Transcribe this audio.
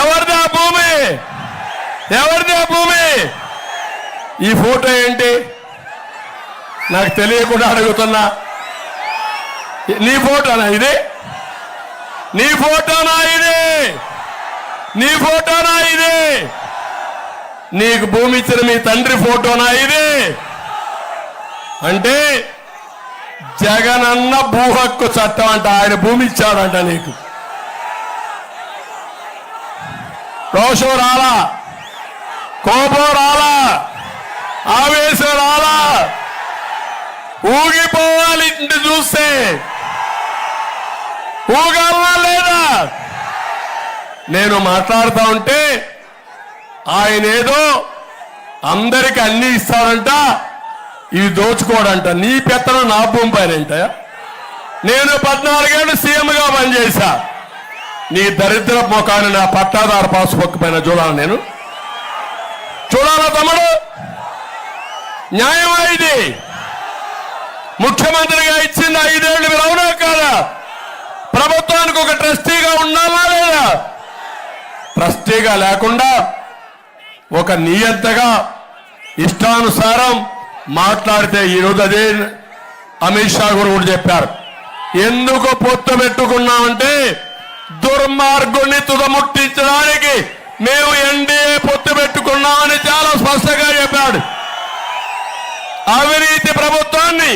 ఎవరిది ఆ భూమి? ఎవరిది ఆ భూమి? ఈ ఫోటో ఏంటి? నాకు తెలియకుండా అడుగుతున్నా. నీ ఫోటోనా ఇది? నీ ఫోటోనా ఇది? నీ ఫోటోనా ఇది? నీకు భూమి ఇచ్చిన మీ తండ్రి ఫోటోనా ఇది? అంటే జగనన్న భూ హక్కు చట్టం అంట, ఆయన భూమి ఇచ్చాడంట నీకు. రోషం రాలా, కోపం రాలా, ఆవేశం రాలా, ఊగిపోవాలి ఇంటి చూస్తే. ఊగాలా లేదా? నేను మాట్లాడుతూ ఉంటే ఆయన ఏదో అందరికి అన్ని ఇస్తాడంట, ఇవి దోచుకోడంట. నీ పెత్తనం నా భూమి పైనంట. నేను 14 ఏళ్ళు సీఎంగా పనిచేశా. నీ దరిద్ర ముఖాన్ని నా పట్టాదారు పాస్బుక్ పైన చూడాలి. నేను చూడాలా తమ్ముడు? న్యాయమా ఇది? ముఖ్యమంత్రిగా ఇచ్చింది 5 ఏళ్ళు, మీరు అవునా కాదా? ప్రభుత్వానికి ఒక ట్రస్టీగా ఉండాలా లేదా? ట్రస్టీగా లేకుండా ఒక నియంతగా ఇష్టానుసారం మాట్లాడితే ఈరోజు అదే అమిత్ షా కూడా చెప్పారు. ఎందుకు పొత్తు పెట్టుకున్నామంటే దుర్మార్గుణ్ణి తుదముట్టించడానికి మేము ఎన్డీఏ పొత్తు పెట్టుకున్నామని చాలా స్పష్టంగా చెప్పాడు. అవినీతి ప్రభుత్వాన్ని